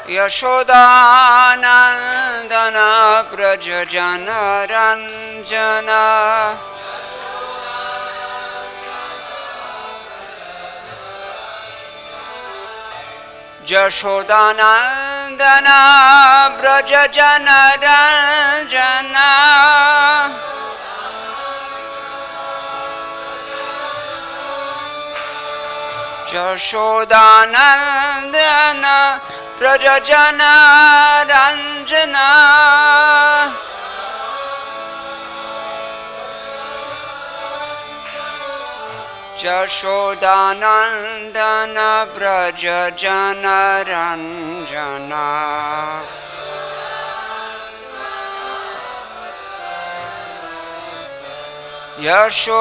यशोदानन्दना व्रजजनरञ्जना यशोदानन्दना व्रजजनरञ्जना यशोदानन्दना व्रजजनरञ्जना यशोदानन्दना व्रजजनरञ्जना यशोदानन्दना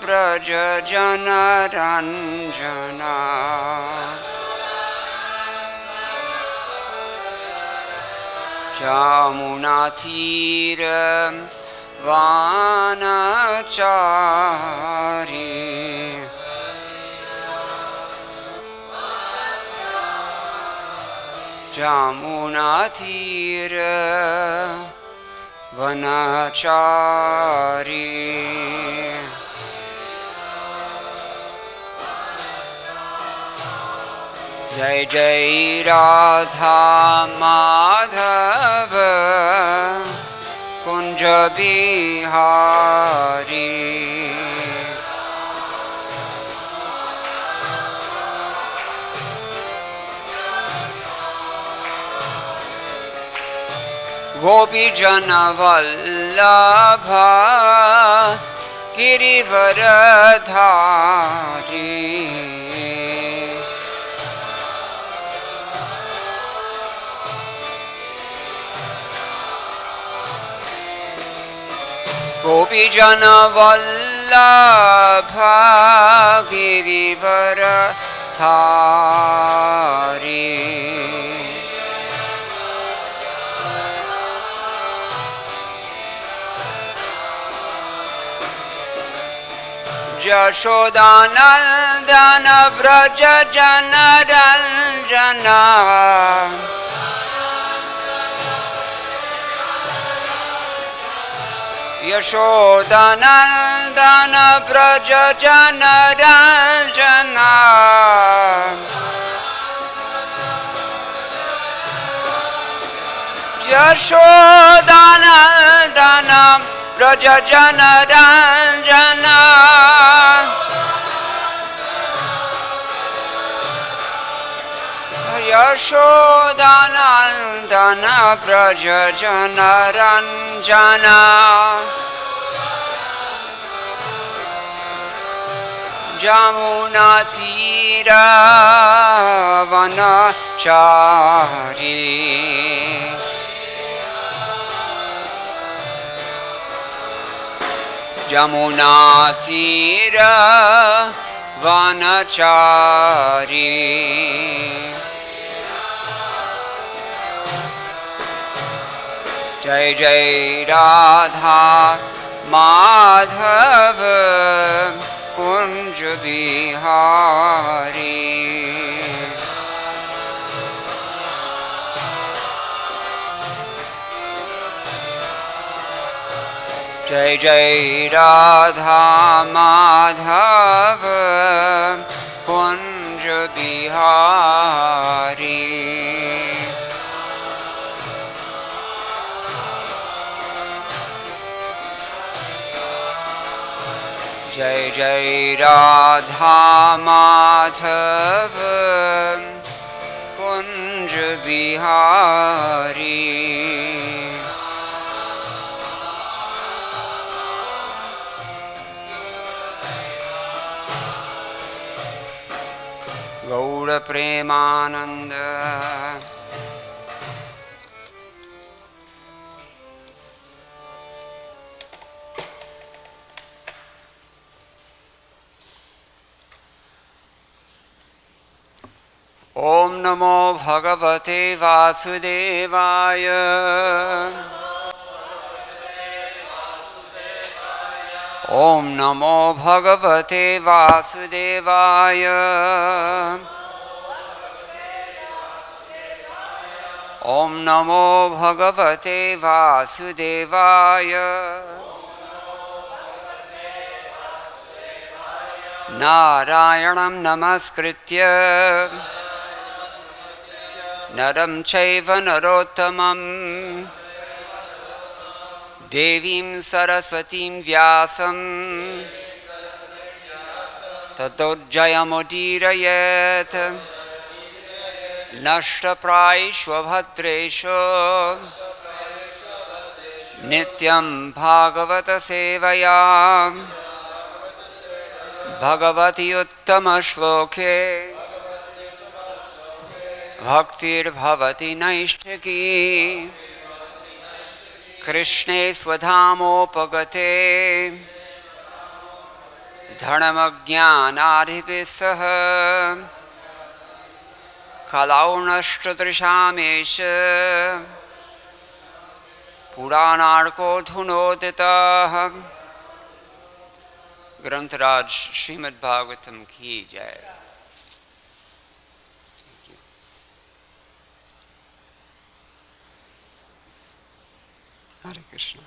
व्रजजनरञ्जना यमुनातीरे वनचारी यमुनातीरे वनचारी जय जय राधा माधव कुंज बिहारी गोपी जन वल्लभ गिरिवरधारी गोपी जन वल्लभ गिरिवरधारी यशोदानन्दन व्रजजनरञ्जना यशोदानन्दन व्रजजनरञ्जना यशोदानन्दन व्रजजनरञ्जना यशोदानन्दन व्रजजनरञ्जना यमुनातीरे वनचारी यमुनातीरे वनचारी जय जय राधा माधव कुंज बिहारी जय जय राधा माधव कुंज बिहारी जय जय राधा माधव कुंज बिहारी गौर प्रेमानंद ओम नमो भगवते वासुदेवाय ओम नमो भगवते वासुदेवाय ॐ नमो भगवते वासुदेवाय नारायणं नमस्कृत्य नरं चैव नरोत्तमं देवीं सरस्वतीं व्यासं ततोजयमुदीरयेत् नष्टप्रायेष्वभद्रेषु नित्यं भागवत सेवया भगवति उत्तमश्लोके भक्तिर्भवति नैष्ठिकी कृष्णे स्वधामोपगते धर्मज्ञानादिभिः सह कलौनष्टदृशामेष पुराणार्को धुनोदितः। ग्रंथराज श्रीमद् भागवतम की जय। Hare Krishna.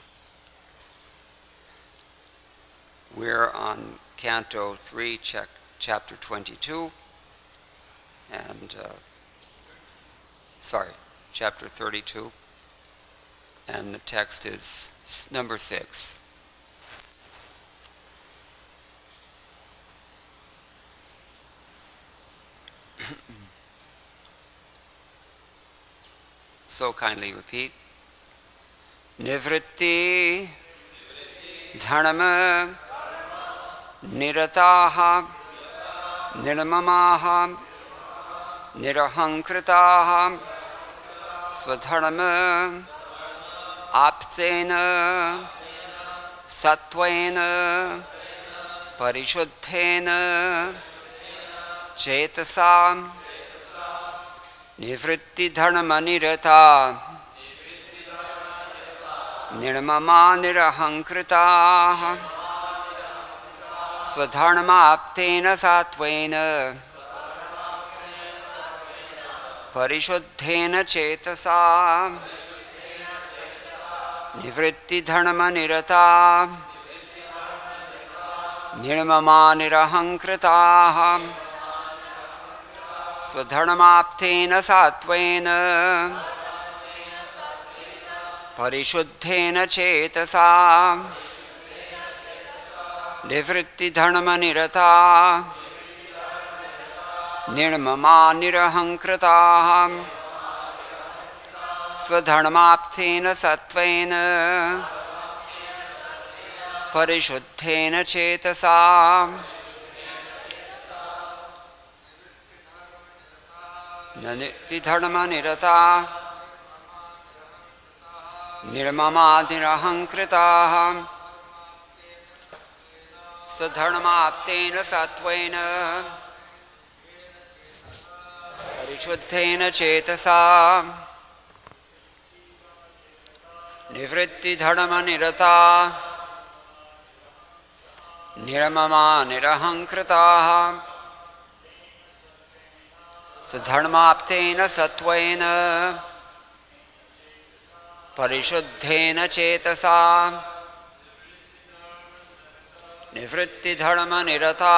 We're on Canto 3, Chapter 22, and Chapter 32, and the text is number 6. So kindly repeat. nivṛtti-dharma-niratā nirmamāḥ nirahaṅkṛtāḥ sva-dharma āptena sattvena pariśuddhena cetasā nivṛtti-dharma-niratā nirmamā nirahaṅkṛtāḥ sva-dharmāptena sattvena pariśuddhena cetasā nivṛtti-dharma-niratā nirmamā nirahaṅkṛtāḥ sva-dharmāptena sattvena pariśuddhena cetasā nivṛtti-dharma-niratā nirmamā nirahaṅkṛtāḥ sva-dharmāptena sattvena pariśuddhena cetasā nivṛtti-dharma-niratā nirmamā nirahaṅkṛtāḥ sva-dharmāptena sattvena pariśuddhena cetasā nivṛtti-dharma-niratā nirmamā nirahaṅkṛtāḥ sva-dharmāptena sattvena pariśuddhena cetasā nivṛtti-dharma-niratā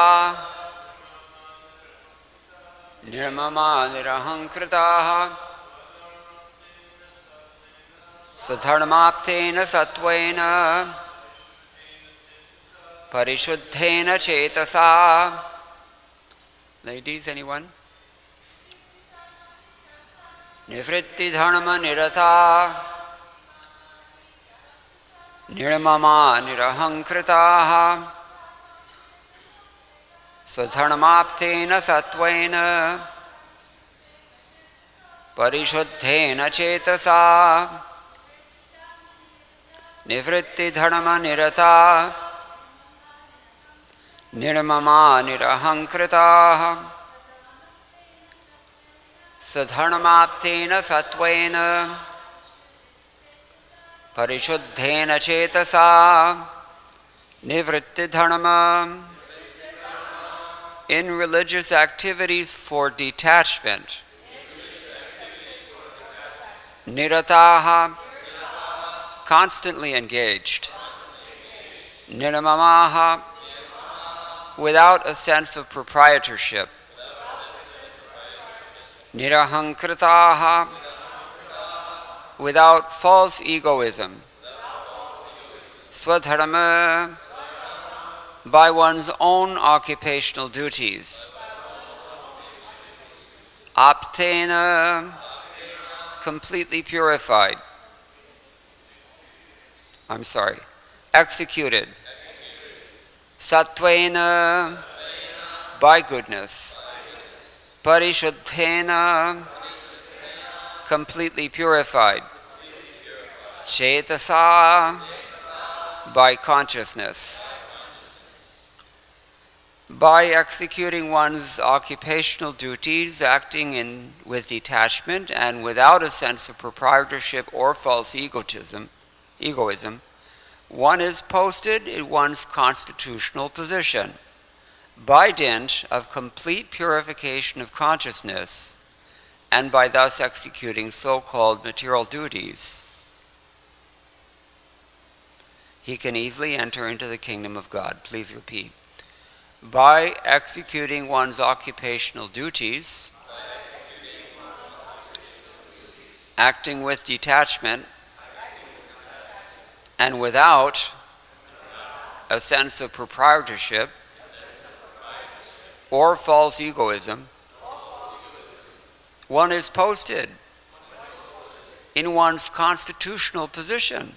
nirmamā nirahaṅkṛtāḥ sva-dharmāptena sattvena pariśuddhena cetasā. Ladies, anyone? nivṛtti-dharma-niratā nirmamā nirahaṅkṛtāḥ sva-dharmāptena sattvena pariśuddhena cetasā nivṛtti-dharma-niratā nirmamā nirahaṅkṛtāḥ sva-dharmāptena sattvena pariśuddhena cetasā nivṛtti-dharma. In religious activities for detachment, nirataḥ, constantly engaged, nirmamāḥ, without a sense of proprietorship, nirahaṅkṛtāḥ, without false egoism, sva-dharma, by one's own occupational duties, āptena, completely purified. Executed. Sattvena, by goodness. Pariśuddhena, completely purified. Cetasā, by consciousness. By executing one's occupational duties, acting with detachment and without a sense of proprietorship or false egoism, one is posted in one's constitutional position by dint of complete purification of consciousness and by thus executing so-called material duties. He can easily enter into the kingdom of God. Please repeat. By executing one's occupational duties, acting with detachment, and without a sense of proprietorship or false egoism, one is posted in one's constitutional position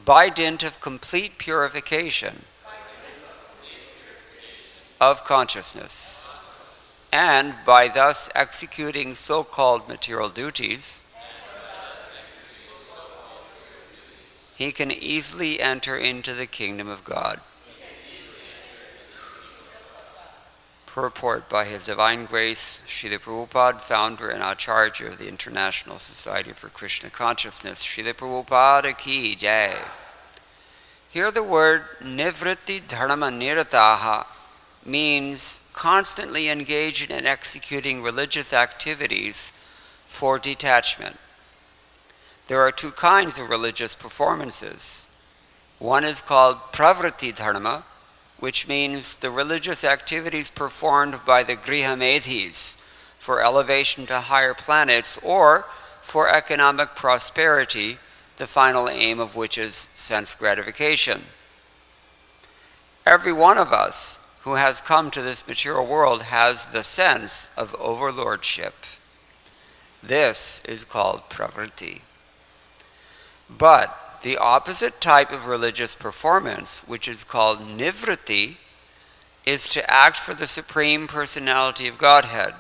by dint of complete purification of consciousness, and by thus executing so-called material duties, he can easily enter into the kingdom of God. Purport by His Divine Grace, Srila Prabhupada, founder and Acharya of the International Society for Krishna Consciousness. Srila Prabhupada ki jai. Here the word nivṛtti-dharma-niratā means constantly engaged in executing religious activities for detachment. There are two kinds of religious performances. One is called pravṛtti-dharma, which means the religious activities performed by the gṛhamedhīs for elevation to higher planets or for economic prosperity, the final aim of which is sense gratification. Every one of us who has come to this material world has the sense of overlordship. This is called pravṛtti. But the opposite type of religious performance, which is called nivṛtti, is to act for the Supreme Personality of Godhead.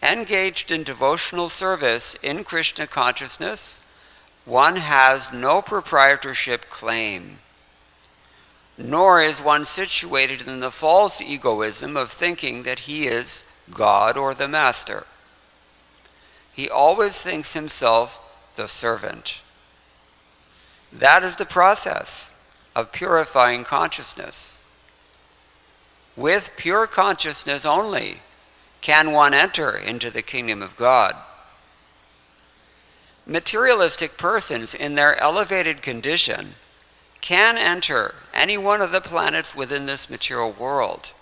Engaged in devotional service in Kṛṣṇa consciousness, one has no proprietorship claim, nor is one situated in the false egoism of thinking that he is God or the Master. He always thinks himself the servant. That is the process of purifying consciousness. With pure consciousness only can one enter into the kingdom of God. Materialistic persons in their elevated condition can enter any one of the planets within this material world,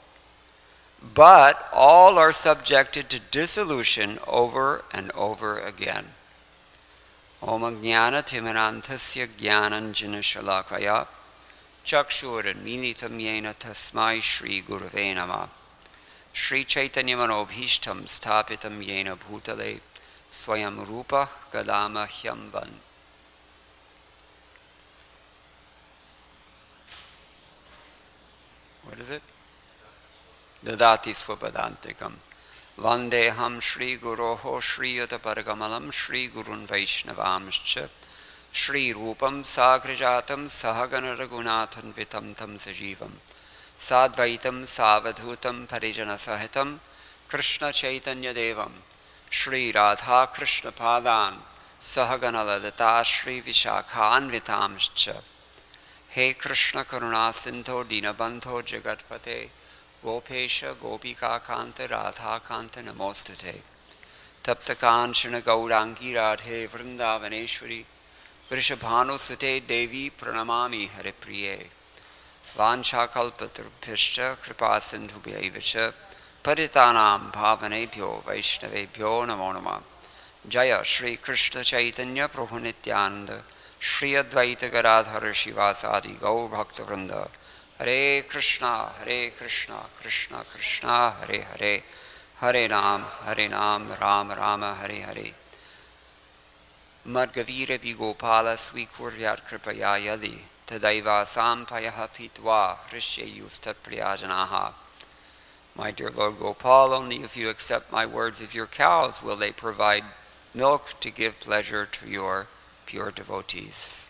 but all are subjected to dissolution over and over again. Om Ajnana-timirandhasya Jnananjana-shalakaya Chakshur-militam yena tasmai Shri Gurave Namah Shri Chaitanya-manobhishtam sthapitam yena bhutale Swayam Rupa Kadama Hyamban. What is it? Dadati Swapadantikam. Vandeham Shri Guroho Shri Yataparagamalam Shri Gurun Vaishnavamscha Shri Rupam Sagrajatam Sahagana Raghunathan Vitam Tam Sajivam Sadvaitam Savadhutam Parijana Sahitam Kṛṣṇa Chaitanya Devam Shri Radha Kṛṣṇa Padan Sahagana Ladata Shri Vishakhan Vitamscha. He Kṛṣṇa Karuna Sindho Dinabandho Jagatpate Gopesha Gopika Kanta Radha Kanta Namostate. taptakanchana gaurangi radhe vrindavaneshwari vrishabhanusute devi pranamami haripriye vanchakalpatarubhyascha kripasindhubhyaivacha paritanam bhavanebhyo vaishnavebhyo namo namah. Jaya Shri Kṛṣṇa Chaitanya Prabhu Nityananda Shri Advaita Gadadhara Shivasadi Gaur Bhakta Vrinda. Hare Kṛṣṇa Kṛṣṇa Kṛṣṇa Hare Hare Hare Ram Rama Hare Hare. Madgavira Bigopala Swikuryat Kripaya Yadi Tadaiva Sampayaha Pitva Rishyayusta Priyajanaha. My dear Lord Gopal, only if you accept my words as your cows will they provide milk to give pleasure to your pure devotees.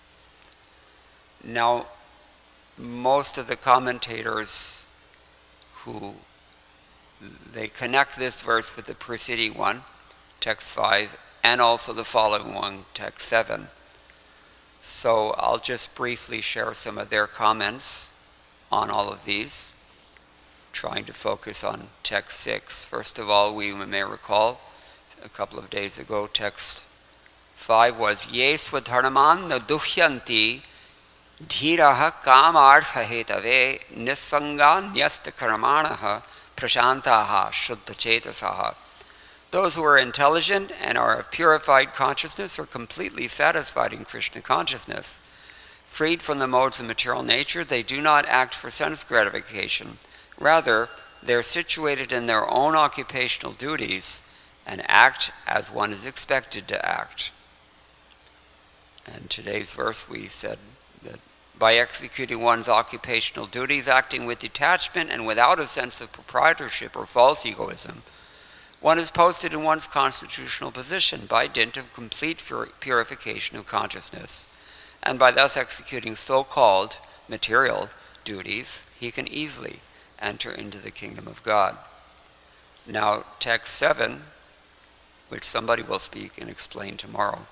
Now, most of the commentators they connect this verse with the preceding one, text 5, and also the following one, text 7. So I'll just briefly share some of their comments on all of these, trying to focus on text 6. First of all, we may recall a couple of days ago, text 5 was Ye sva-dharman na duhyanti dhiraha kamartha hetave nisanga nyasta karmanaha prashantaha shuddha cetasaha. Those who are intelligent and are of purified consciousness are completely satisfied in Kṛṣṇa consciousness. Freed from the modes of material nature, they do not act for sense gratification. Rather, they are situated in their own occupational duties and act as one is expected to act. And today's verse we said that by executing one's occupational duties, acting with detachment and without a sense of proprietorship or false egoism, one is posted in one's constitutional position by dint of complete purification of consciousness. And by thus executing so-called material duties, he can easily enter into the kingdom of God. Now, text 7, which somebody will speak and explain tomorrow.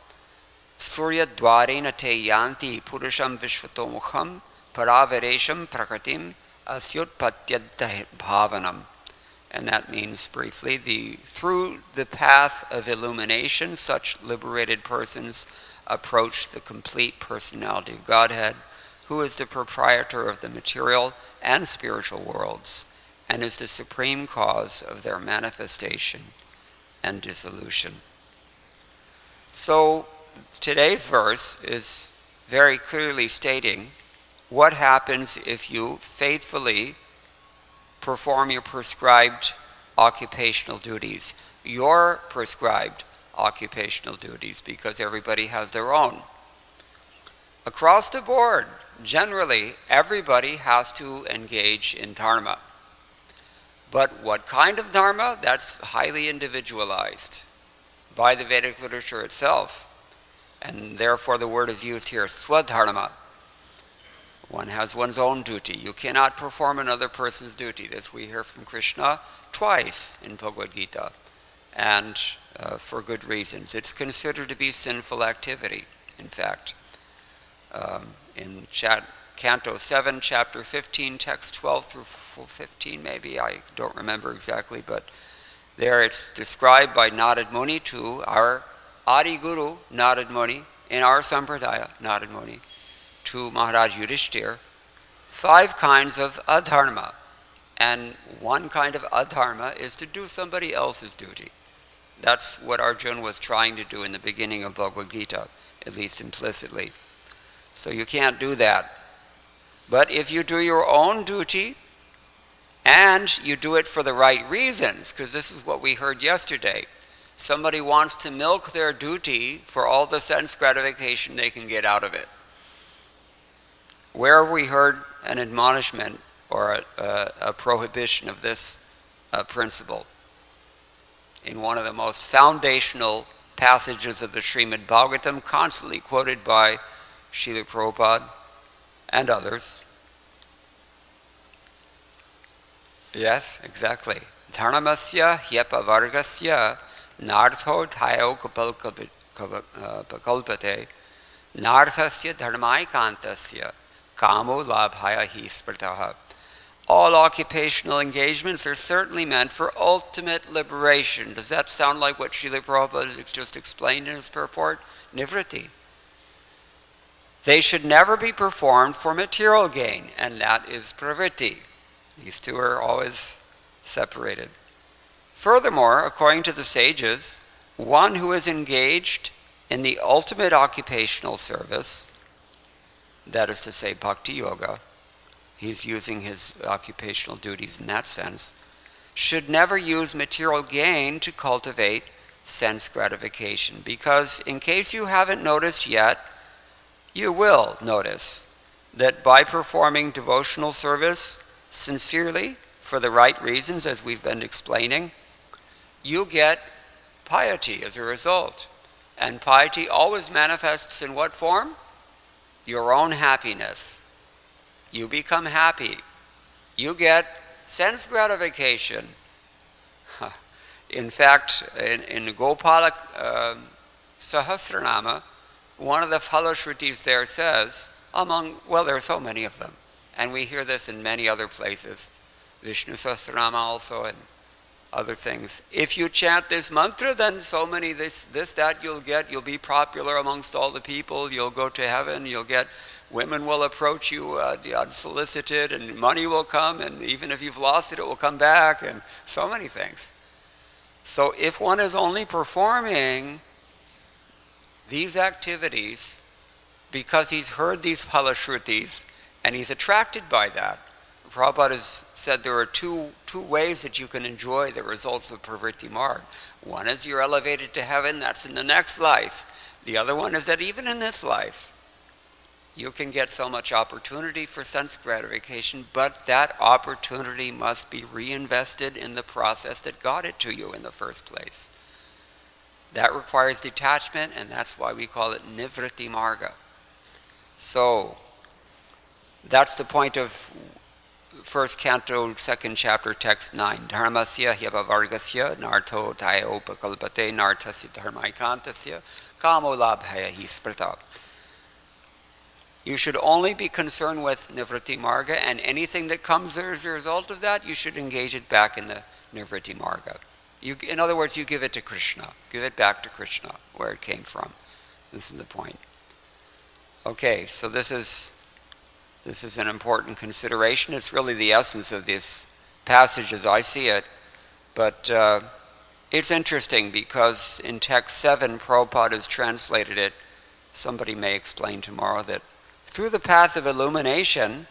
Surya dvarena te yanti purusham vishvatomukham paravaresham prakritim asyutpatyadha bhavanam. And that means briefly, through the path of illumination, such liberated persons approach the complete personality of Godhead, who is the proprietor of the material and spiritual worlds, and is the supreme cause of their manifestation and dissolution. So today's verse is very clearly stating what happens if you faithfully perform your prescribed occupational duties. Your prescribed occupational duties, because everybody has their own. Across the board, generally, everybody has to engage in dharma. But what kind of dharma? That's highly individualized by the Vedic literature itself. And therefore the word is used here, sva-dharma. One has one's own duty. You cannot perform another person's duty. This we hear from Kṛṣṇa twice in Bhagavad Gita, and for good reasons. It's considered to be sinful activity, in fact. In Canto 7, Chapter 15, text 12 through 15 maybe, I don't remember exactly, but there it's described by Narad Muni to our Adi Guru, Narad Muni, in our Sampradaya, Narad Muni, to Maharaj Yudhishthir, 5 kinds of adharma. And one kind of adharma is to do somebody else's duty. That's what Arjuna was trying to do in the beginning of Bhagavad Gita, at least implicitly. So you can't do that. But if you do your own duty, and you do it for the right reasons, because this is what we heard yesterday. Somebody wants to milk their duty for all the sense gratification they can get out of it. Where have we heard an admonishment or a prohibition of this principle? In one of the most foundational passages of the Srimad Bhagavatam, constantly quoted by Srila Prabhupada and others. Yes, exactly. Dharmasya hyapavargasya nartho dhayo pakalpate narthasya dharmaikantasya kamo labhaya hi sprataha. all occupational engagements are certainly meant for ultimate liberation. Does that sound like what Srila Prabhupada has just explained in his purport? Nivṛtti. They should never be performed for material gain, and that is pravṛtti. These two are always separated. Furthermore, according to the sages, one who is engaged in the ultimate occupational service, that is to say bhakti yoga, he's using his occupational duties in that sense, should never use material gain to cultivate sense gratification. Because in case you haven't noticed yet, you will notice that by performing devotional service sincerely, for the right reasons, as we've been explaining, you get piety as a result. And piety always manifests in what form? Your own happiness. You become happy. You get sense gratification. In fact, in the Gopala Sahasranama, one of the Phalashrutis there says, there are so many of them, and we hear this in many other places, Vishnu Sahasranama also, and other things. If you chant this mantra, then so many that you'll get. You'll be popular amongst all the people. You'll go to heaven. You'll get, women will approach you unsolicited, and money will come, and even if you've lost it, it will come back, and so many things. So if one is only performing these activities because he's heard these phalashrutis and he's attracted by that, Prabhupada has said there are two ways that you can enjoy the results of pravṛtti marg. One is you're elevated to heaven, that's in the next life. The other one is that even in this life, you can get so much opportunity for sense gratification, but that opportunity must be reinvested in the process that got it to you in the first place. That requires detachment, and that's why we call it nivṛtti marga. So, that's the point of first canto, second chapter, text 9. Dharmasya hyapavargasya narto taya upakalpate nartasya dharmaikantasya kamo labhaya hi sprita. You should only be concerned with nivṛtti marga, and anything that comes as a result of that, you should engage it back in the nivṛtti marga. In other words, you give it to Kṛṣṇa. Give it back to Kṛṣṇa, where it came from. This is the point. Okay, so this is an important consideration. It's really the essence of this passage as I see it. But it's interesting because in text 7, Prabhupada has translated it. Somebody may explain tomorrow that through the path of illumination,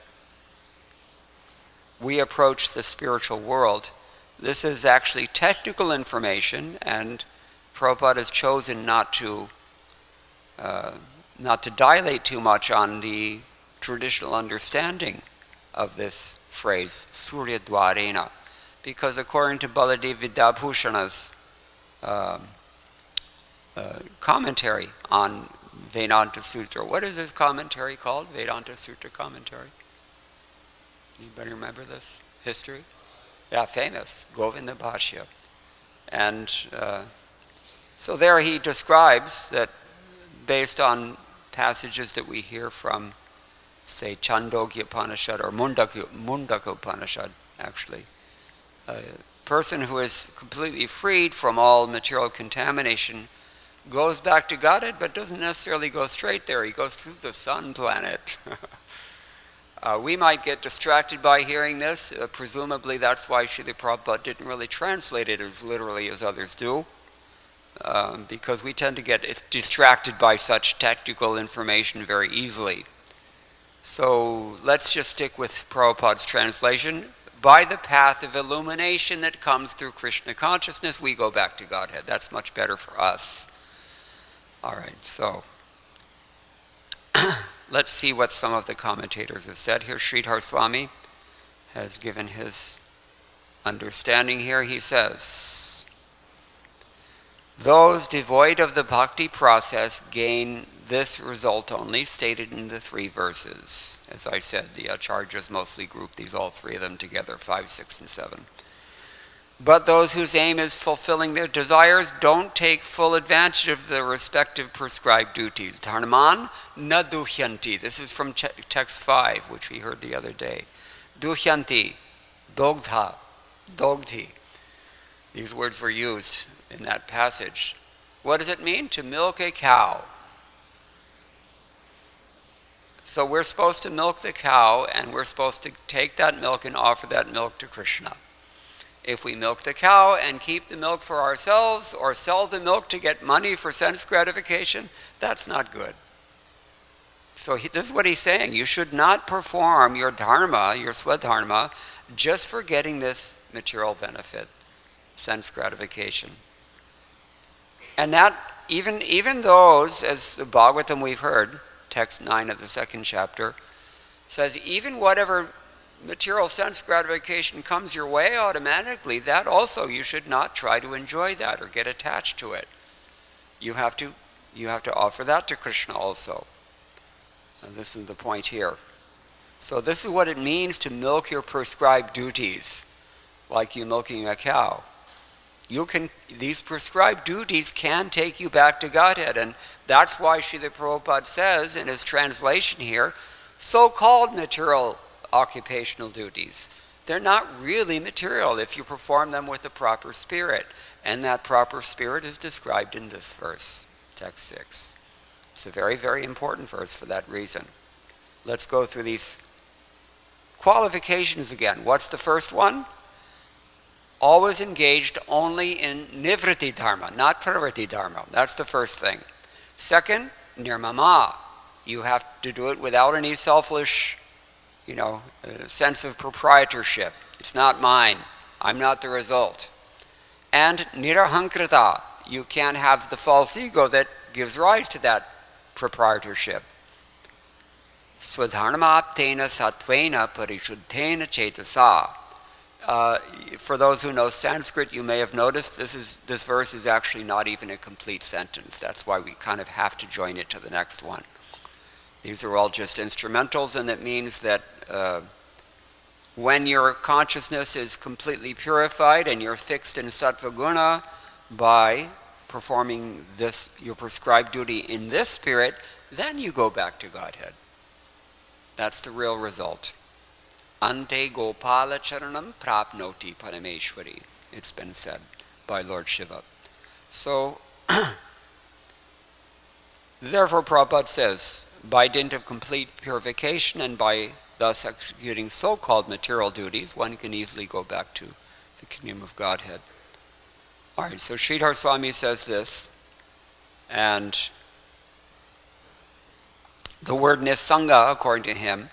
we approach the spiritual world. This is actually technical information, and Prabhupada has chosen not to dilate too much on the traditional understanding of this phrase, Surya Dwarena, because according to Baladev Vidyabhushana's commentary on Vedanta Sutra, what is his commentary called? Vedanta Sutra commentary? Anybody remember this history? Yeah, famous, Govinda Bhashya. And so there he describes that based on passages that we hear from, say, Chandogya Upanishad or Mundaka Upanishad, actually, a person who is completely freed from all material contamination goes back to Godhead, but doesn't necessarily go straight there. He goes through the sun planet. We might get distracted by hearing this. Presumably that's why Srila Prabhupada didn't really translate it as literally as others do, because we tend to get distracted by such technical information very easily. So let's just stick with Prabhupada's translation. By the path of illumination that comes through Kṛṣṇa consciousness, we go back to Godhead. That's much better for us. All right, so let's see what some of the commentators have said here. Sridhar Swami has given his understanding here. He says, those devoid of the bhakti process gain this result only, stated in the 3 verses. As I said, the acharyas mostly group all 3 of them together, 5, 6, and 7. But those whose aim is fulfilling their desires don't take full advantage of the respective prescribed duties. Dharman na duhyanti. This is from text 5, which we heard the other day. Duhyanti. Dogdha, dogdhi. These words were used in that passage. What does it mean? To milk a cow. So we're supposed to milk the cow, and we're supposed to take that milk and offer that milk to Kṛṣṇa. If we milk the cow and keep the milk for ourselves, or sell the milk to get money for sense gratification, that's not good. So this is what he's saying. You should not perform your dharma, your sva-dharma, just for getting this material benefit, sense gratification. And that, even those, as the Bhagavatam we've heard, text 9 of the 2nd chapter, says even whatever material sense gratification comes your way automatically, that also you should not try to enjoy that or get attached to it. You have to offer that to Kṛṣṇa also. And this is the point here. So this is what it means to milk your prescribed duties, like you milking a cow. These prescribed duties can take you back to Godhead, and that's why Srila Prabhupada says in his translation here, so-called material occupational duties. They're not really material if you perform them with the proper spirit, and that proper spirit is described in this verse, text 6. It's a very, very important verse for that reason. Let's go through these qualifications again. What's the first one? Always engaged only in nivṛtti-dharma, not pravṛtti-dharma. That's the first thing. Second, nirmamā. You have to do it without any selfish, sense of proprietorship. It's not mine. I'm not the result. And nirahaṅkṛtāḥ. You can't have the false ego that gives rise to that proprietorship. Sva-dharmāptena sattvena pariśuddhena cetasā. For those who know Sanskrit, you may have noticed this verse is actually not even a complete sentence. That's why we kind of have to join it to the next one. These are all just instrumentals, and it means that when your consciousness is completely purified and you're fixed in sattva guna by performing your prescribed duty in this spirit, then you go back to Godhead. That's the real result. Ante gopala charanam prapnoti parameshwari, it's been said by Lord Shiva. So, therefore Prabhupada says, by dint of complete purification and by thus executing so-called material duties, one can easily go back to the kingdom of Godhead. All right, so Sridhar Swami says this, and the word nisanga, according to him,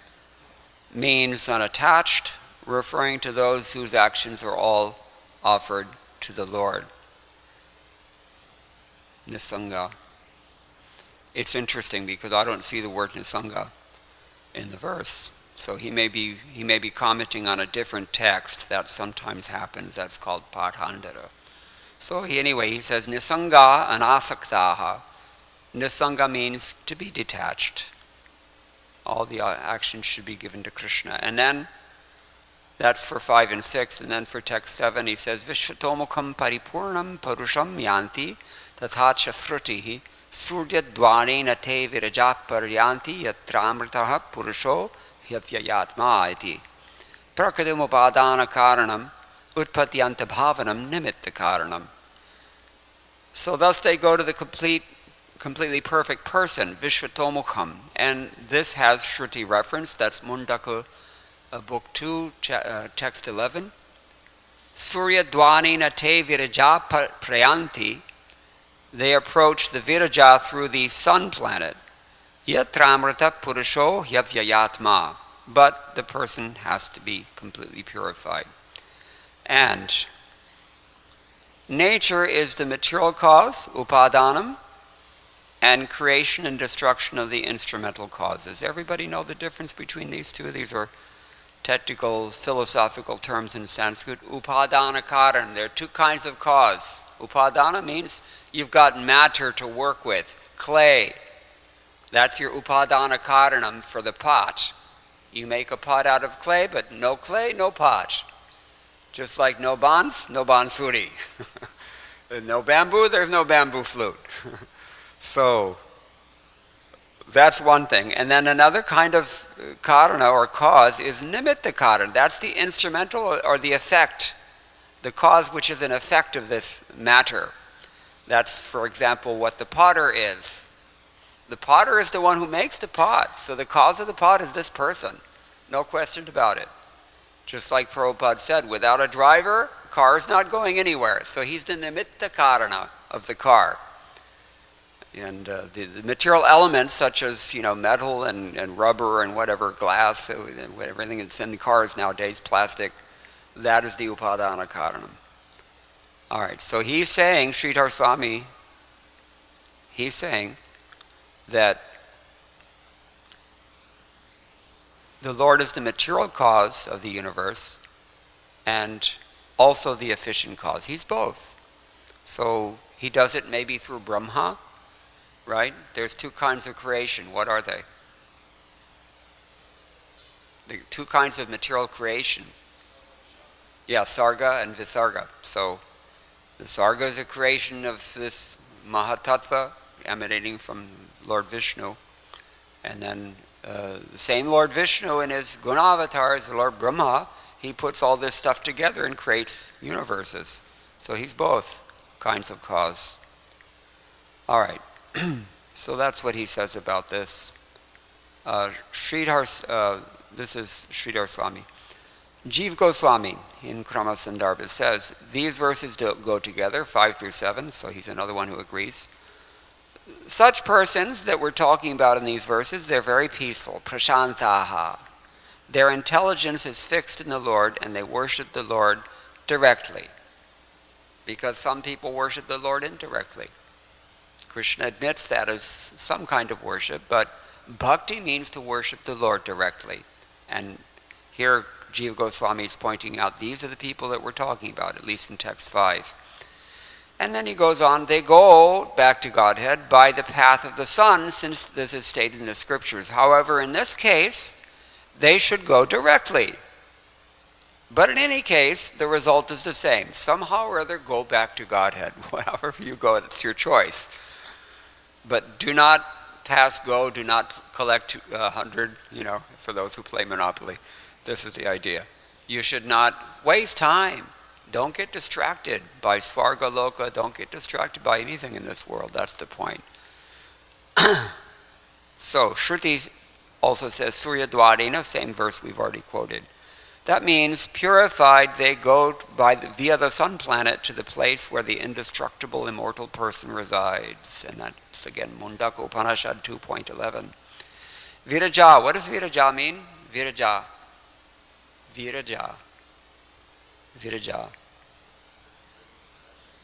means unattached, referring to those whose actions are all offered to the Lord. Nisanga. It's interesting because I don't see the word nisanga in the verse. So he may be commenting on a different text. That sometimes happens. That's called padhandara. So he says nisanga anasaktaha. Nisanga means to be detached. All the actions should be given to Kṛṣṇa. And then, that's for 5 and 6. And then for text 7, he says, Vishvatomukam paripurnam parusham yanti tathacha srutihi suryadvarena te virajāparyanti yatramritaha purusho hyavyayatma iti prakadimopadana karanam utpatyanta bhavanam nimitta karanam. So thus they go to the completely perfect person, Vishvatomukham. And this has Shruti reference. That's Mundaka, book 2, text 11. Surya dvanina te viraja prayanti. They approach the viraja through the sun planet. Yatramrita purusho hyavyayatma. But the person has to be completely purified. And nature is the material cause, upadanam, and creation and destruction of the instrumental causes. Everybody know the difference between these two? These are technical, philosophical terms in Sanskrit. Upadana karan. There are two kinds of cause. Upadana means you've got matter to work with, clay. That's your upadana karanam for the pot. You make a pot out of clay, but no clay, no pot. Just like no bans, no bansuri. No bamboo, there's no bamboo flute. So, that's one thing. And then another kind of karana or cause is nivṛtti-dharma. That's the instrumental or the effect, the cause which is an effect of this matter. That's, for example, what the potter is. The potter is the one who makes the pot, so the cause of the pot is this person. No question about it. Just like Prabhupada said, without a driver, the car is not going anywhere. So he's the nivṛtti-dharma of the car. And the material elements such as metal and rubber and whatever, glass, everything that's in cars nowadays, plastic, that is the upadana karanam. All right, so he's saying, Sridhar Swami, he's saying that the Lord is the material cause of the universe and also the efficient cause. He's both. So he does it maybe through Brahma, right? There's two kinds of creation. What are they? The two kinds of material creation. Yeah, sarga and visarga. So the sarga is a creation of this mahatattva emanating from Lord Vishnu. And then the same Lord Vishnu in his Gunavatar as Lord Brahma, he puts all this stuff together and creates universes. So he's both kinds of cause. All right. So that's what he says about this. This is Sridhar Swami. Jiva Goswami in Krama Sandarbha says, these verses go together, 5 through 7, so he's another one who agrees. Such persons that we're talking about in these verses, they're very peaceful, prashantaha. Their intelligence is fixed in the Lord and they worship the Lord directly. Because some people worship the Lord indirectly. Kṛṣṇa admits that as some kind of worship, but bhakti means to worship the Lord directly. And here Jiva Goswami is pointing out these are the people that we're talking about, at least in text 5. And then he goes on, they go back to Godhead by the path of the sun, since this is stated in the scriptures. However, in this case, they should go directly. But in any case, the result is the same. Somehow or other, go back to Godhead. However you go, it's your choice. But do not pass go, do not collect 100, for those who play Monopoly. This is the idea. You should not waste time. Don't get distracted by Svarga Loka. Don't get distracted by anything in this world. That's the point. So, Shruti also says, Surya Dwarena, same verse we've already quoted. That means, purified, they go via the sun planet to the place where the indestructible, immortal person resides. And that's, again, Mundaka Upanishad 2.11. Viraja, what does Viraja mean? Viraja. Viraja. Viraja.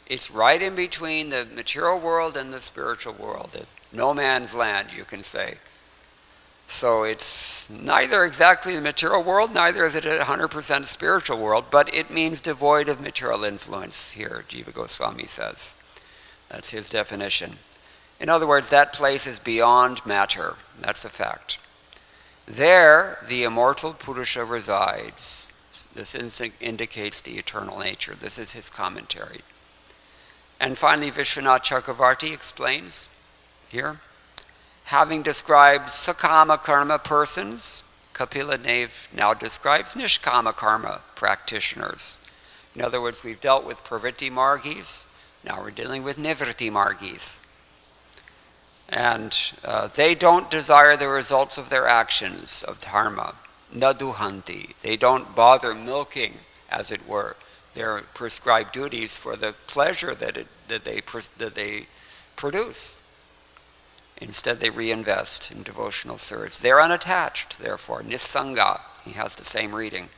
It's right in between the material world and the spiritual world. No man's land, you can say. So it's neither exactly the material world, neither is it a 100% spiritual world, but it means devoid of material influence here, Jiva Goswami says. That's his definition. In other words, that place is beyond matter. That's a fact. There, the immortal Purusha resides. This indicates the eternal nature. This is his commentary. And finally, Vishwanath Chakravarti explains here, having described sakama karma persons, Kapila Dev now describes nishkama karma practitioners. In other words, we've dealt with pravṛtti-margīs, now we're dealing with nivṛtti-margīs. And they don't desire the results of their actions, of dharma. Naduhanti. They don't bother milking, as it were, their prescribed duties for the pleasure that they produce. Instead, they reinvest in devotional service. They're unattached, therefore, nisanga. He has the same reading.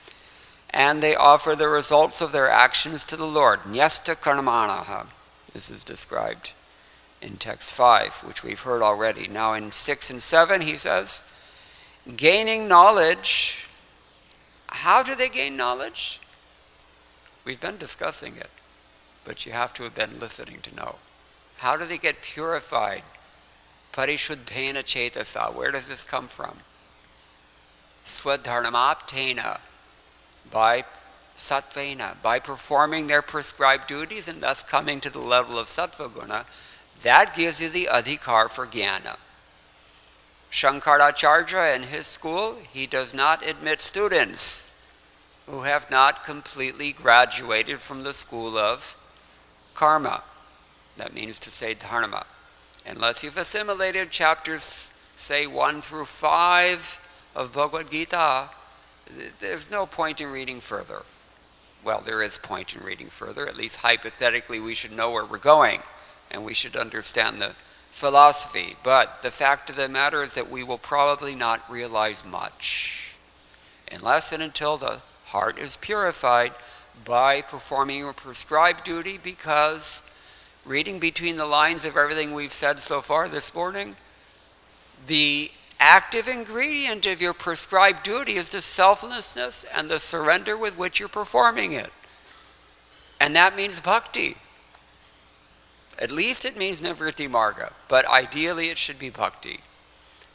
And they offer the results of their actions to the Lord. Nyasta karmanaha. This is described in text 5, which we've heard already. Now in 6 and 7, he says, gaining knowledge. How do they gain knowledge? We've been discussing it, but you have to have been listening to know. How do they get purified? Pariśuddhena cetasā. Where does this come from? Sva-dharmāptena. By sattvena. By performing their prescribed duties and thus coming to the level of sattva guna. That gives you the adhikar for jnana. Shankaracharya in his school, he does not admit students who have not completely graduated from the school of karma. That means to say dharma. Unless you've assimilated chapters, say 1 through 5 of Bhagavad Gita, there's no point in reading further. Well, there is point in reading further. At least hypothetically, we should know where we're going, and we should understand the philosophy. But the fact of the matter is that we will probably not realize much unless and until the heart is purified by performing a prescribed duty, because reading between the lines of everything we've said so far this morning, the active ingredient of your prescribed duty is the selflessness and the surrender with which you're performing it. And that means bhakti. At least it means nivṛtti-marga, but ideally it should be bhakti.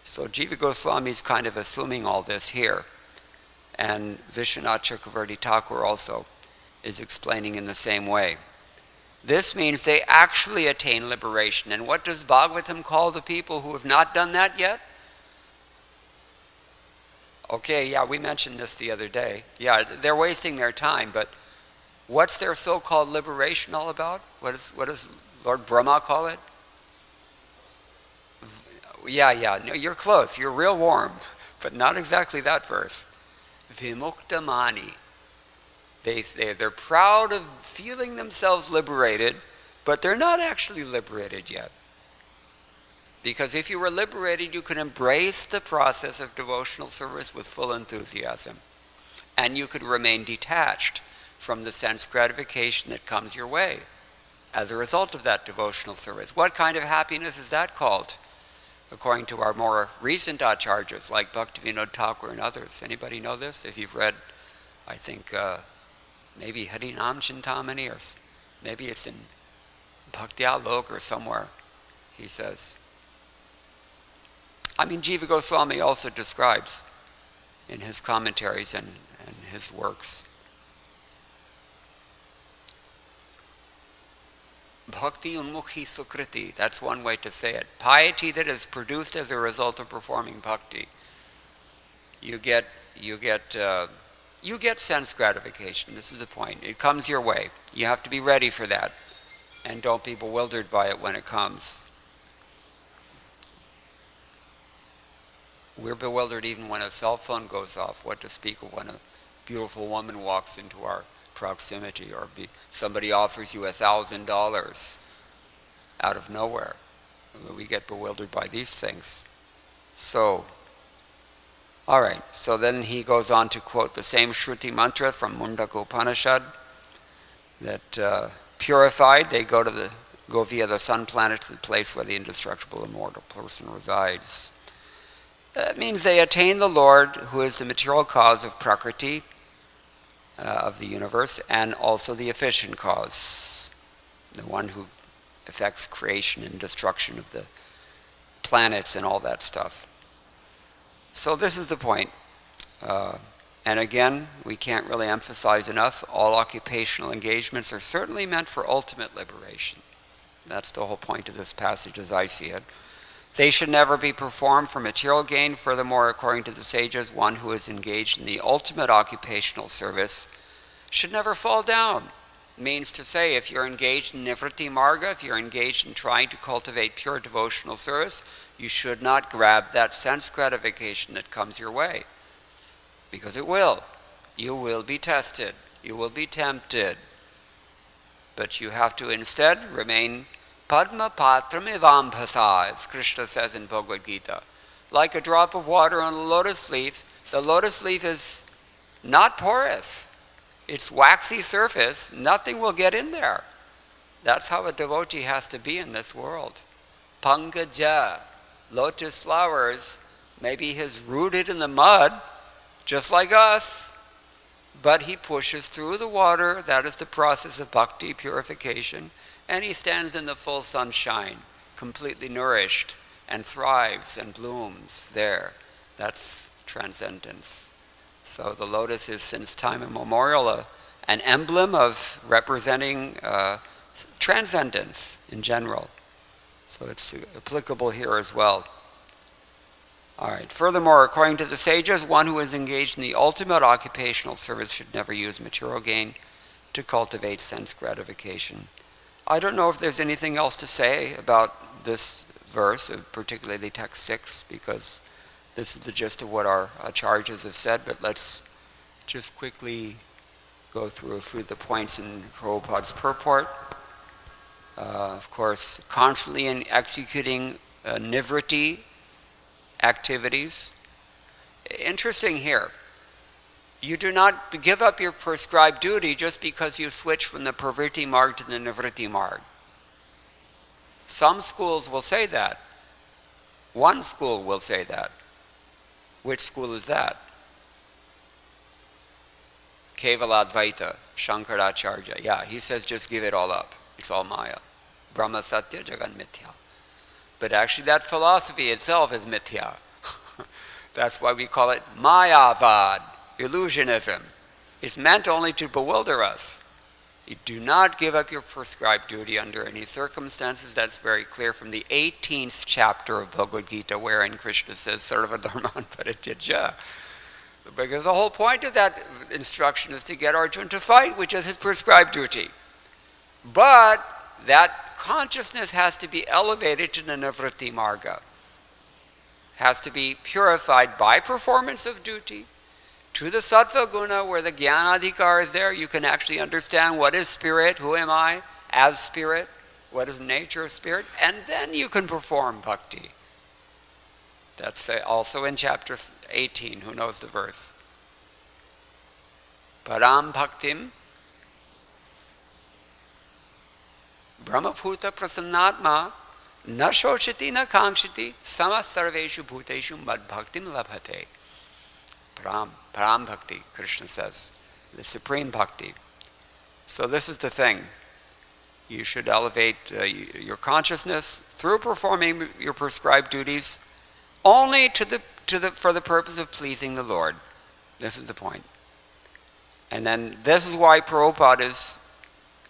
So Jiva Goswami is kind of assuming all this here. And Vishwanath Chakravarti Thakur also is explaining in the same way. This means they actually attain liberation. And what does Bhagavatam call the people who have not done that yet? Okay, yeah, we mentioned this the other day. Yeah, they're wasting their time, but what's their so-called liberation all about? What does Lord Brahma call it? Yeah, no, you're close. You're real warm, but not exactly that verse. Vimuktamani. They're proud of feeling themselves liberated, but they're not actually liberated yet. Because if you were liberated, you could embrace the process of devotional service with full enthusiasm. And you could remain detached from the sense gratification that comes your way as a result of that devotional service. What kind of happiness is that called? According to our more recent acharyas, like Bhaktivinoda Thakur and others. Anybody know this? If you've read, I think, maybe Harinam Chintamani, or maybe it's in Bhakti Alok or somewhere, he says. I mean, Jiva Goswami also describes in his commentaries and his works. Bhakti unmukhi sukriti, that's one way to say it. Piety that is produced as a result of performing bhakti. You get sense gratification. This is the point. It comes your way. You have to be ready for that. And don't be bewildered by it when it comes. We're bewildered even when a cell phone goes off. What to speak of when a beautiful woman walks into our proximity, or somebody offers you $1,000 out of nowhere. We get bewildered by these things. So, all right, so then he goes on to quote the same Shruti mantra from Mundaka Upanishad, that purified, they go via the sun planet to the place where the indestructible immortal person resides. That means they attain the Lord, who is the material cause of prakriti, of the universe, and also the efficient cause, the one who affects creation and destruction of the planets and all that stuff. So this is the point. And again, we can't really emphasize enough, all occupational engagements are certainly meant for ultimate liberation. That's the whole point of this passage as I see it. They should never be performed for material gain. Furthermore, according to the sages, one who is engaged in the ultimate occupational service should never fall down. Means to say, if you're engaged in nivṛtti-marga, if you're engaged in trying to cultivate pure devotional service, you should not grab that sense gratification that comes your way. Because it will. You will be tested. You will be tempted. But you have to instead remain Padma patram ivambhasa, as Kṛṣṇa says in Bhagavad Gita. Like a drop of water on a lotus leaf, the lotus leaf is not porous. Its waxy surface, nothing will get in there. That's how a devotee has to be in this world. Pankaja, lotus flowers, maybe he's rooted in the mud, just like us, but he pushes through the water. That is the process of bhakti, purification. And he stands in the full sunshine, completely nourished, and thrives and blooms there. That's transcendence. So the lotus is, since time immemorial, an emblem of representing transcendence in general. So it's applicable here as well. All right. Furthermore, according to the sages, one who is engaged in the ultimate occupational service should never use material gain to cultivate sense gratification. I don't know if there's anything else to say about this verse, particularly text 6, because this is the gist of what our acharyas have said, but let's just quickly go through a few of the points in Prabhupada's purport. Of course, constantly in executing nivṛtti activities. Interesting here. You do not give up your prescribed duty just because you switch from the pravṛtti-marg to the nivṛtti-marg. Some schools will say that. One school will say that. Which school is that? Kevaladvaita, Shankaracharya. Yeah, he says just give it all up. It's all Maya. Brahma Satya Jagan Mithya. But actually that philosophy itself is Mithya. That's why we call it Mayavad, illusionism. It's meant only to bewilder us. You do not give up your prescribed duty under any circumstances. That's very clear from the 18th chapter of Bhagavad Gita, wherein Kṛṣṇa says, Sarva-dharman parityaja. Because the whole point of that instruction is to get Arjuna to fight, which is his prescribed duty. But that consciousness has to be elevated to the nivṛtti-marga. Has to be purified by performance of duty. To the sattva guna, where the jnana-adhikar is there, you can actually understand what is spirit, who am I as spirit, what is the nature of spirit, and then you can perform bhakti. That's also in chapter 18, who knows the verse. Param bhaktim brahmabhuta prasannatma na shochati na kankshati sama sarveshu bhuteshu mad bhaktim labhate. Param bhakti, Kṛṣṇa says, the supreme bhakti. So this is the thing. You should elevate your consciousness through performing your prescribed duties only for the purpose of pleasing the Lord. This is the point. And then this is why Prabhupada is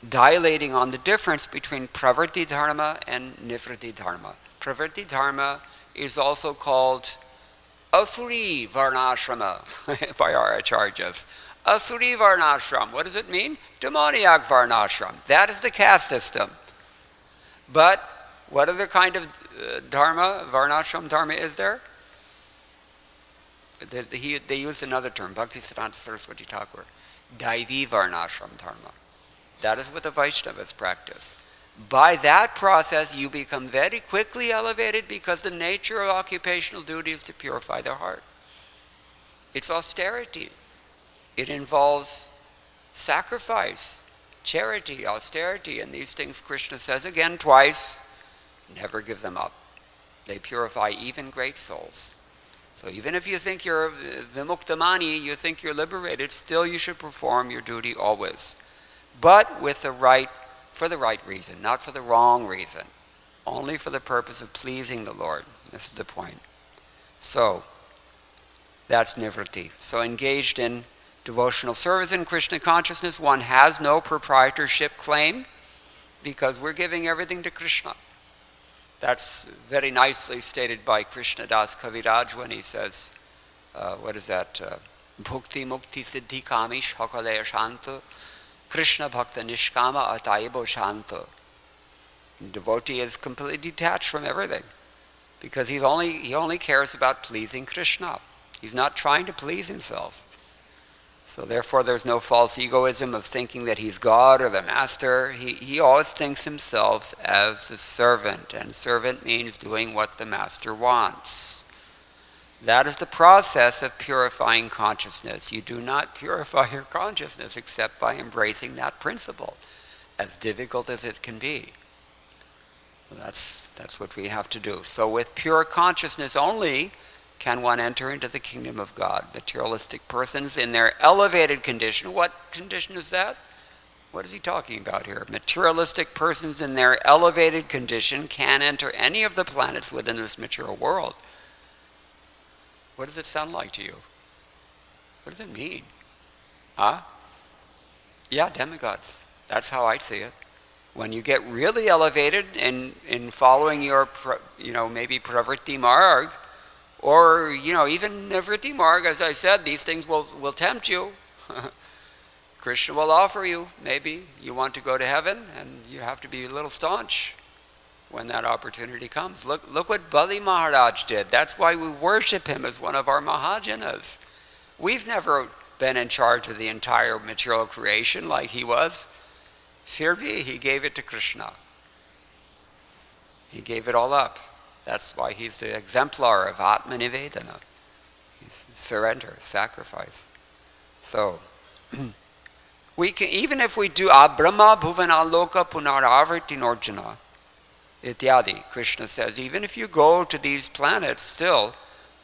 dilating on the difference between pravṛtti-dharma and nivṛtti-dharma. Pravṛtti-dharma is also called Asuri Varnashrama by our acharyas. Asuri Varnashram, what does it mean? Demoniac Varnashram. That is the caste system. But what other kind of dharma, Varnashram dharma is there? They use another term, Bhaktisiddhanta Saraswati Thakur. Daivi Varnashram dharma. That is what the Vaishnavas practice. By that process, you become very quickly elevated because the nature of occupational duty is to purify the heart. It's austerity. It involves sacrifice, charity, austerity, and these things Kṛṣṇa says again twice, never give them up. They purify even great souls. So even if you think you're vimuktamani, you think you're liberated, still you should perform your duty always. But for the right reason, not for the wrong reason. Only for the purpose of pleasing the Lord. This is the point. So, that's nivṛtti. So engaged in devotional service in Kṛṣṇa consciousness, one has no proprietorship claim because we're giving everything to Kṛṣṇa. That's very nicely stated by Krishna Das Kaviraj when he says, what is that? Bhukti mukti siddhi kamish hakalaya shanta Kṛṣṇa bhakta nishkama ataibo shanta. Devotee is completely detached from everything because he only cares about pleasing Kṛṣṇa. He's not trying to please himself. So therefore there's no false egoism of thinking that he's God or the master. He always thinks himself as the servant, and servant means doing what the master wants. That is the process of purifying consciousness. You do not purify your consciousness except by embracing that principle, as difficult as it can be. That's what we have to do. So with pure consciousness only can one enter into the kingdom of God. Materialistic persons in their elevated condition. What condition is that? What is he talking about here? Materialistic persons in their elevated condition can enter any of the planets within this material world. What does it sound like to you? What does it mean? Huh? Yeah, demigods. That's how I see it. When you get really elevated in following your, maybe pravṛtti-marg, Or, even nivṛtti-marg, as I said, these things will tempt you. Kṛṣṇa will offer you, maybe you want to go to heaven, and you have to be a little staunch when that opportunity comes. Look what Bali Maharaj did. That's why we worship him as one of our Mahajanas. We've never been in charge of the entire material creation like he was. Fir bhi, he gave it to Kṛṣṇa. He gave it all up. That's why he's the exemplar of Atma-nivedana. He's surrender, sacrifice. So, we can, even if we do Brahma bhuvanaloka punaravartinorjana ityadi, Kṛṣṇa says, even if you go to these planets still,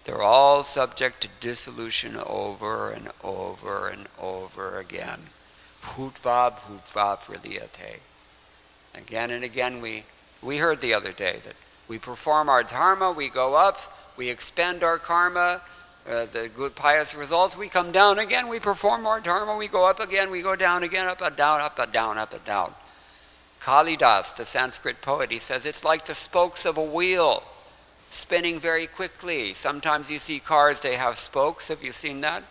they're all subject to dissolution over and over and over again. Bhutva pradiyate. Again and again, we heard the other day that we perform our dharma, we go up, we expend our karma, the good pious results, we come down again, we perform our dharma, we go up again, we go down again, up and down, up and down, up and down. Kalidas, the Sanskrit poet, he says it's like the spokes of a wheel, spinning very quickly. Sometimes you see cars, they have spokes. Have you seen that?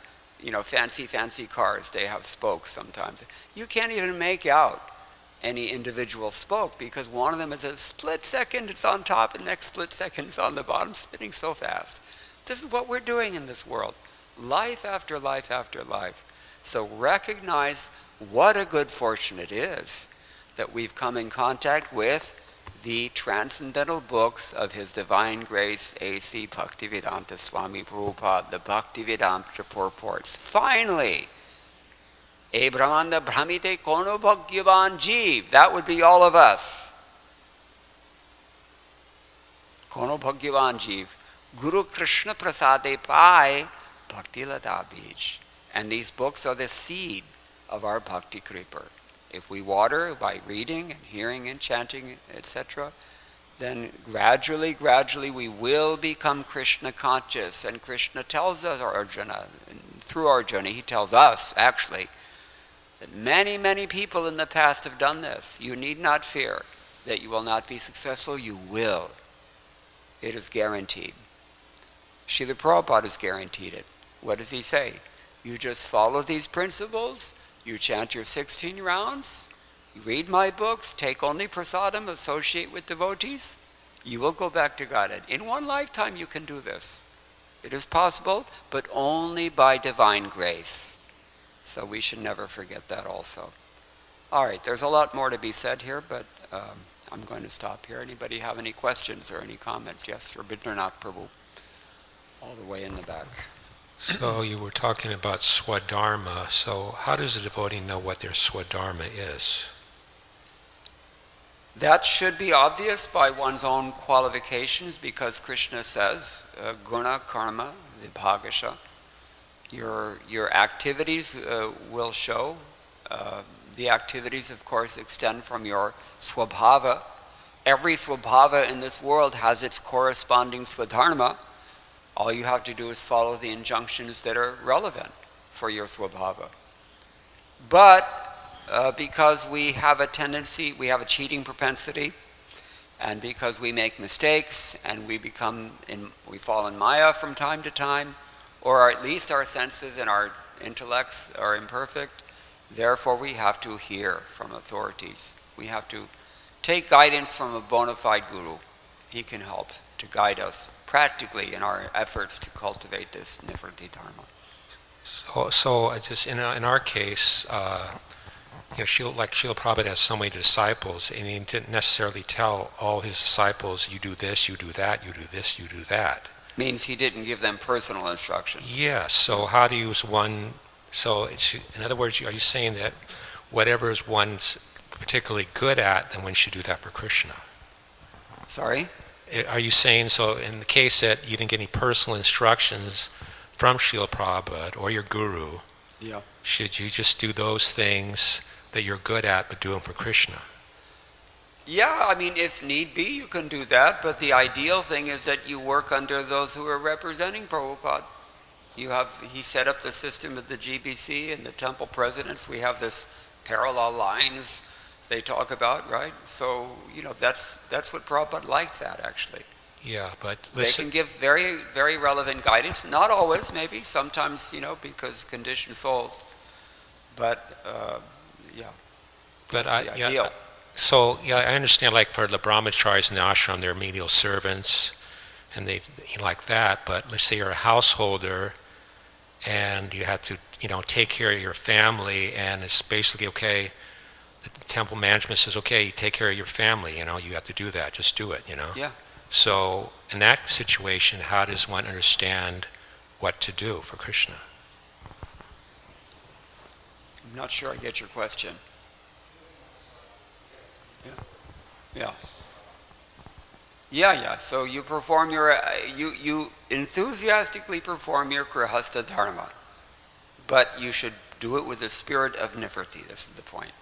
Fancy cars, they have spokes sometimes. You can't even make out any individual spoke because one of them is a split second, it's on top, and the next split second it's on the bottom, spinning so fast. This is what we're doing in this world. Life after life after life. So recognize what a good fortune it is that we've come in contact with the transcendental books of His Divine Grace, A.C. Bhaktivedanta Swami Prabhupada, the Bhaktivedanta purports. Finally, E Brahmanda Brahmite Kono Bhagyavan Jeev, that would be all of us. Kono Bhagyavan Jeev, Guru Kṛṣṇa Prasade Pai Bhakti Lata Bij. And these books are the seed of our bhakti creeper. If we water by reading and hearing and chanting, etc., then gradually we will become Kṛṣṇa conscious. And Kṛṣṇa tells us, or Arjuna, through Arjuna, he tells us actually, that many people in the past have done this. You need not fear that you will not be successful. You will. It is guaranteed. Srila Prabhupada has guaranteed it. What does he say? You just follow these principles. You chant your 16 rounds, you read my books, take only prasadam, associate with devotees, you will go back to Godhead. In one lifetime you can do this. It is possible, but only by divine grace. So we should never forget that also. All right, there's a lot more to be said here, but I'm going to stop here. Anybody have any questions or any comments? Yes, Rabindranath Prabhu, all the way in the back. So you were talking about swa-dharma. So how does a devotee know what their swa-dharma is? That should be obvious by one's own qualifications, because Kṛṣṇa says, guna karma vibhagasha. Your activities will show. The activities, of course, extend from your swabhava. Every swabhava in this world has its corresponding sva-dharma. All you have to do is follow the injunctions that are relevant for your swabhava. But because we have a tendency, we have a cheating propensity, and because we make mistakes and we fall in maya from time to time, or at least our senses and our intellects are imperfect, therefore we have to hear from authorities. We have to take guidance from a bona fide guru. He can help to guide us practically in our efforts to cultivate this nivṛtti-dharma. So just in our case, Srila Prabhupada has so many disciples, and he didn't necessarily tell all his disciples, you do this, you do that, you do this, you do that. Means he didn't give them personal instructions. Yes, so how do you in other words, are you saying that whatever is one's particularly good at, then one should do that for Kṛṣṇa? Sorry? Are you saying, so in the case that you didn't get any personal instructions from Srila Prabhupada or your guru, yeah, should you just do those things that you're good at, but do them for Kṛṣṇa? Yeah, I mean, if need be, you can do that, but the ideal thing is that you work under those who are representing Prabhupada. He set up the system of the GBC and the temple presidents. We have this parallel lines they talk about, right? So, that's what Prabhupada likes that, actually. Yeah, but They listen. can give very, very relevant guidance. Not always, maybe. Sometimes, because conditioned souls. But, yeah. But That's the ideal. So I understand. Like for the brahmacharis in the ashram, they're menial servants, and they like that. But let's say you're a householder, and you have to take care of your family, and it's basically okay. The temple management says, okay, you take care of your family. You have to do that. Just do it. Yeah. So in that situation, how does one understand what to do for Kṛṣṇa? I'm not sure I get your question. Yeah. So you perform you enthusiastically perform your gṛhastha-dharma, but you should do it with the spirit of nivṛtti. This is the point.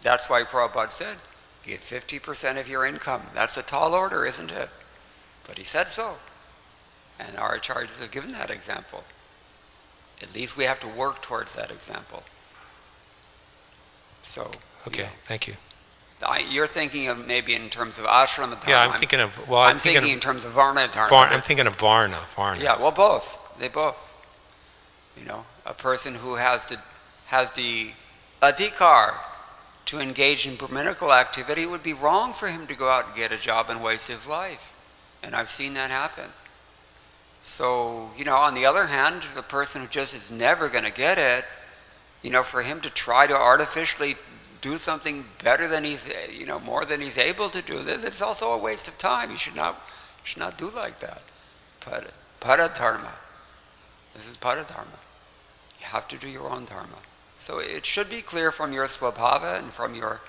That's why Prabhupada said, give 50% of your income. That's a tall order, isn't it? But he said so. And our acharyas have given that example. At least we have to work towards that example. So. Okay, thank you. You're thinking of maybe in terms of ashrama dharma. Yeah, I'm thinking of. Well, I'm thinking in terms of varna dharma. I'm thinking of varna. Yeah, well, both. They both. A person who has the adhikar to engage in brahminical activity, it would be wrong for him to go out and get a job and waste his life. And I've seen that happen. So, on the other hand, the person who just is never going to get it, for him to try to artificially do something better than he's, more than he's able to do, it's also a waste of time. You should not do like that. Para-dharma. This is para-dharma. You have to do your own dharma. So it should be clear from your svabhava and from your,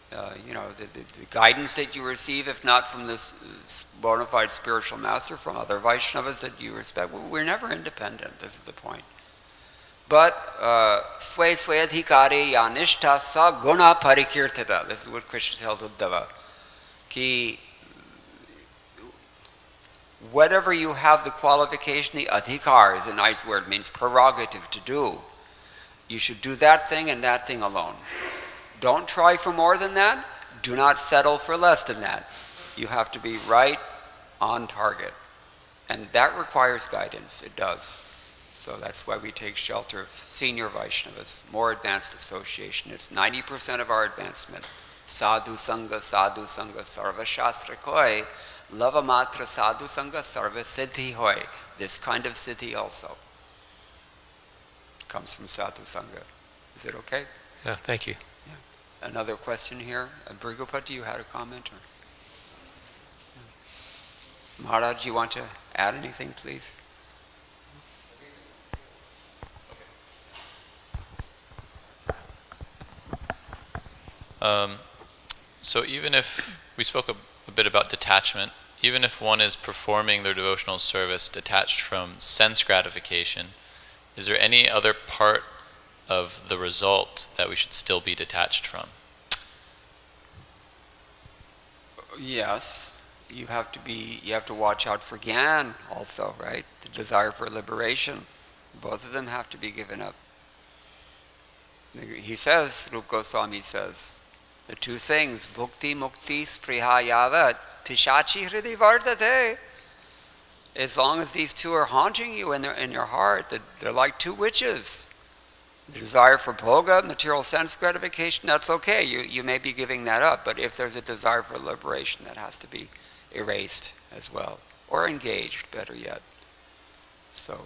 the guidance that you receive, if not from this bona fide spiritual master, from other Vaishnavas that you respect. We're never independent. This is the point. But sva-dharmāptena yanishta sa guna parikirtita. This is what Krishna tells Uddhava. Ki whatever you have the qualification, the adhikar is a nice word, means prerogative to do. You should do that thing and that thing alone. Don't try for more than that. Do not settle for less than that. You have to be right on target. And that requires guidance. It does. So that's why we take shelter of senior Vaishnavas, more advanced association. It's 90% of our advancement. Sadhu Sangha, Sarva Shastra Koi, Lava Matra Sadhu Sangha, Sarva Siddhi Hoi. This kind of siddhi also comes from Sadhu Sangha. Is it okay? Yeah, thank you. Yeah. Another question here. Brigopati, you had a comment? Maharaj, you want to add anything, please? So even if we spoke a bit about detachment, even if one is performing their devotional service detached from sense gratification, is there any other part of the result that we should still be detached from? Yes. You have to watch out for gyan also, right? The desire for liberation. Both of them have to be given up. He says, Rupa Goswami says, the two things, bhukti mukti spriha yavat pishachi hridi vardate. As long as these two are haunting you in your heart, they're like two witches. The desire for bhoga, material sense gratification, that's okay. You may be giving that up, but if there's a desire for liberation, that has to be erased as well, or engaged, better yet. So,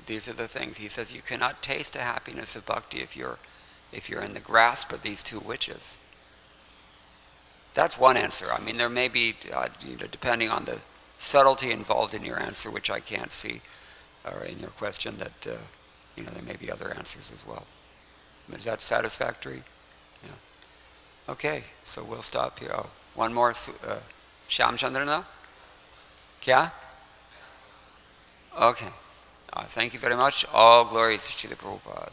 these are the things. He says you cannot taste the happiness of bhakti if you're in the grasp of these two witches. That's one answer. I mean, there may be, depending on the subtlety involved in your answer, which I can't see, or in your question, that there may be other answers as well. Is that satisfactory? Yeah. Okay, so we'll stop here. Oh, one more. Shyam Chandrana? Kya? Okay. Thank you very much. All glories to Srila Prabhupada.